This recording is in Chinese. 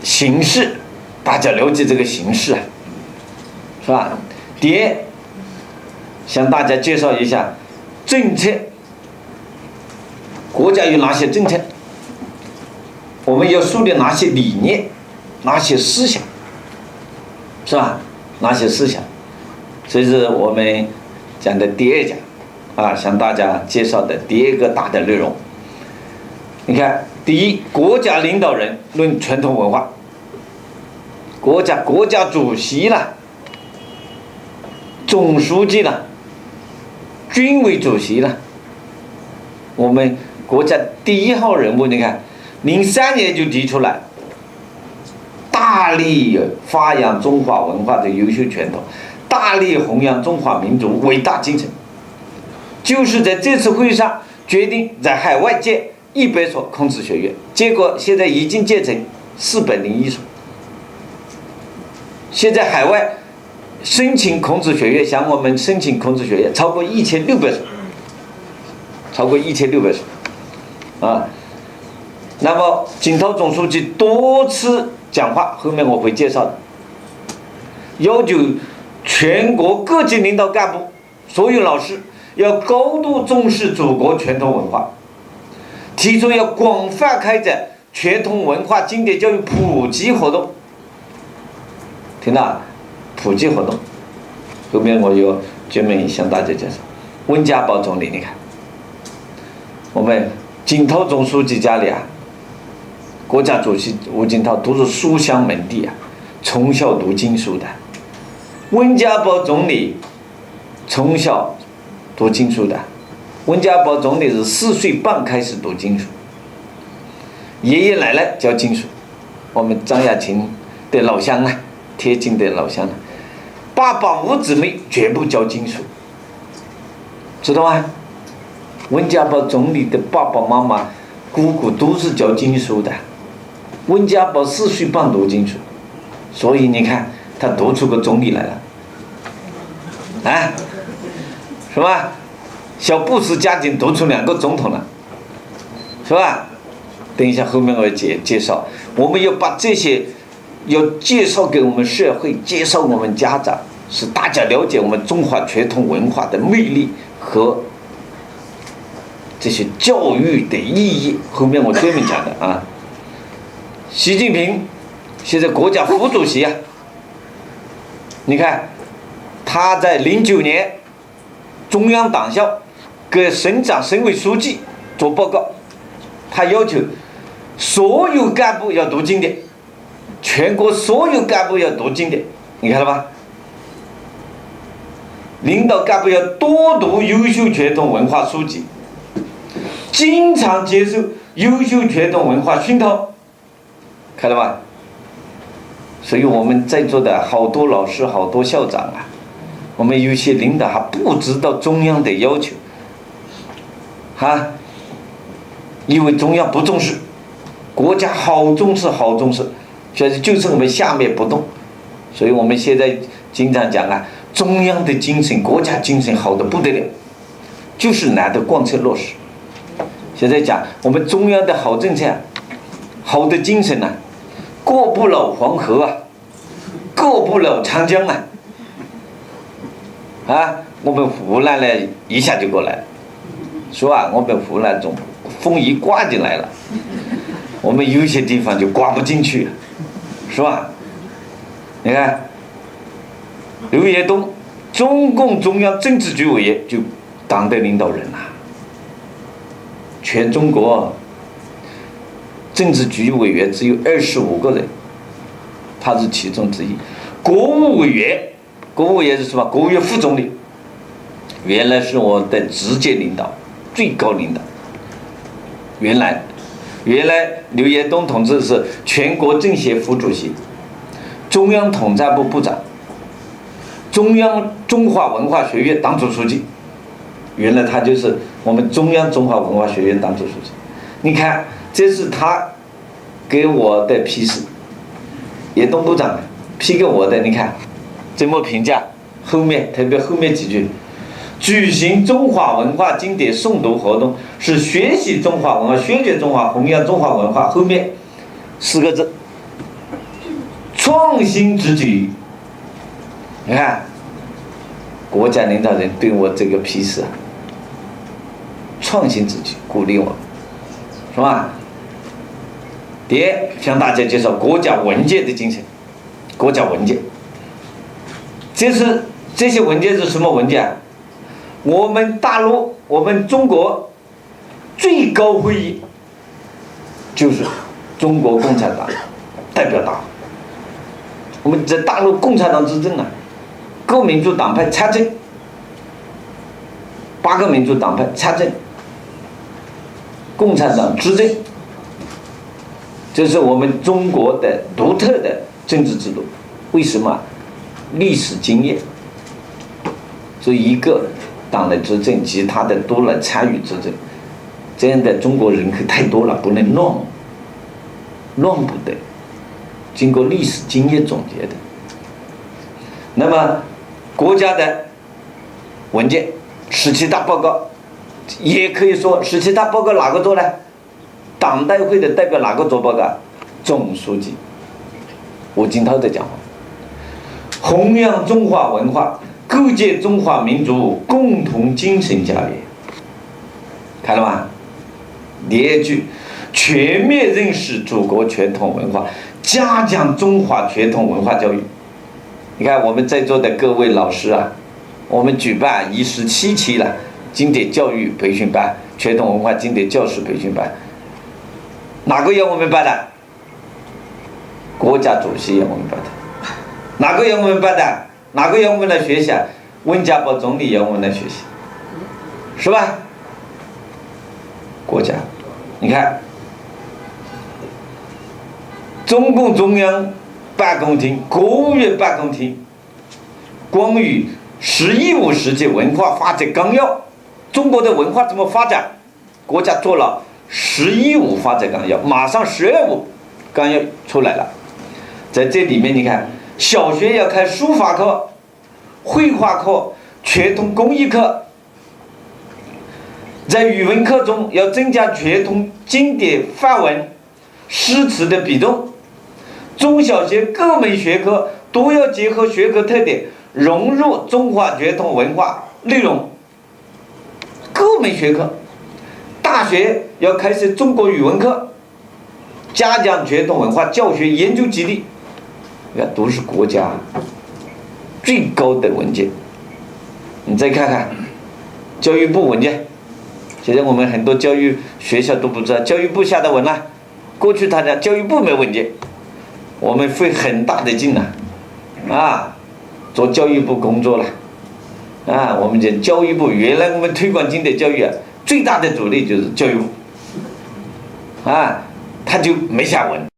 形势，大家了解这个形势啊，是吧？第二，向大家介绍一下政策，国家有哪些政策，我们要树立哪些理念，哪些思想，是吧？哪些思想，这是我们讲的第二讲啊，向大家介绍的第二个大的内容。你看，第一，国家领导人论传统文化，国家主席了，总书记了，军委主席了，我们国家第一号人物，你看03年就提出来，大力发扬中华文化的优秀传统，大力弘扬中华民族伟大精神，就是在这次会上决定在海外建100所孔子学院，结果现在已经建成401所。现在海外申请孔子学院，向我们申请孔子学院超过1600所，超过1600所啊。那么景涛总书记多次讲话，后面我会介绍的，要求全国各级领导干部、所有老师要高度重视祖国传统文化，提出要广泛开展传统文化经典教育普及活动。听到普及活动，后面我有专门向大家介绍。温家宝总理，你看，我们景涛总书记家里啊，国家主席吴景涛都是书香门第啊，从小读经书的。温家宝总理从小读经书的，温家宝总理是4岁半开始读经书，爷爷奶奶教经书，我们张亚勤的老乡啊，贴近的老乡啊，爸爸5姊妹全部教经书，知道吗？温家宝总理的爸爸妈妈、姑姑都是教经书的，温家宝4岁半读经书，所以你看他读出个总理来了，啊，是吧？小布什家庭读出2个总统了，是吧？等一下后面我介绍，我们要把这些要介绍给我们社会，介绍我们家长，使大家了解我们中华传统文化的魅力和这些教育的意义。后面我专门讲的啊。习近平现在国家副主席啊，你看他在09年中央党校给省长、省委书记做报告，他要求所有干部要读经典，全国所有干部要读经典，你看了吧？领导干部要多读优秀传统文化书籍，经常接受优秀传统文化熏陶，看了吧？所以我们在座的好多老师、好多校长啊，我们有些领导还不知道中央的要求，啊，因为中央不重视，国家好重视，好重视。所以就是我们下面不动，所以我们现在经常讲啊，中央的精神、国家精神好的不得了，就是难得贯彻落实。现在讲我们中央的好政策啊，好的精神啊，过不了黄河啊，过不了长江啊，啊，我们湖南呢一下就过来了，是吧？我们湖南中风一刮进来了，我们有些地方就刮不进去，是吧？你看，刘延东，中共中央政治局委员，就党的领导人呐、全中国政治局委员只有25个人，他是其中之一。国务委员，国务委员是什么？国务院副总理，原来是我的直接领导，最高领导。原来刘延东同志是全国政协副主席，中央统战部部长，中央中华文化学院党组书记。原来他就是我们中央中华文化学院党组书记。你看，这是他给我的批示，延东部长批给我的。你看怎么评价？后面特别后面几句，举行中华文化经典诵读活动，是学习中华文化、宣传中华、弘扬中华文化。后面4个字，创新之举。你看，国家领导人对我这个批示啊，创新之举，鼓励我们，是吧？第二，向大家介绍国家文件的精神。国家文件，这些文件是什么文件啊？我们大陆，我们中国最高会议就是中国共产党代表大会。我们在大陆共产党执政啊，各民主党派参政，8个民主党派参政，共产党执政，这是我们中国的独特的政治制度。为什么？历史经验，所以一个党的执政，其他的都来参与执政，这样的中国人口太多了，不能乱不得，经过历史经验总结的。那么国家的文件17大报告，也可以说17大报告哪个做呢？党代会的代表哪个做报告？总书记吴锦涛的讲话，弘扬中华文化，构建中华民族共同精神家园。看了吗？第二句，全面认识祖国传统文化，加强中华传统文化教育。你看我们在座的各位老师啊，我们举办已17期了经典教育培训班、传统文化经典教师培训班，哪个要我们办的？国家主席要我们办的。哪个要我们办的？哪个要我们来学习啊？温家宝总理要我们来学习，是吧？国家，你看，中共中央办公厅、国务院办公厅关于“十一五”时期文化发展纲要，中国的文化怎么发展？国家做了“十一五”发展纲要，马上“12五”纲要出来了。在这里面，你看，小学要开书法课、绘画课、传统工艺课，在语文课中要增加传统经典范文、诗词的比重。中小学各门学科都要结合学科特点，融入中华传统文化内容。各门学科，大学要开设中国语文课，加强传统文化教学研究基地。你看，都是国家最高的文件。你再看看教育部文件，现在我们很多教育学校都不知道，教育部下的文了。过去他讲教育部没文件，我们费很大的劲啊，做教育部工作了啊。我们讲教育部，原来我们推广经典教育啊，最大的阻力就是教育部啊，他就没下文。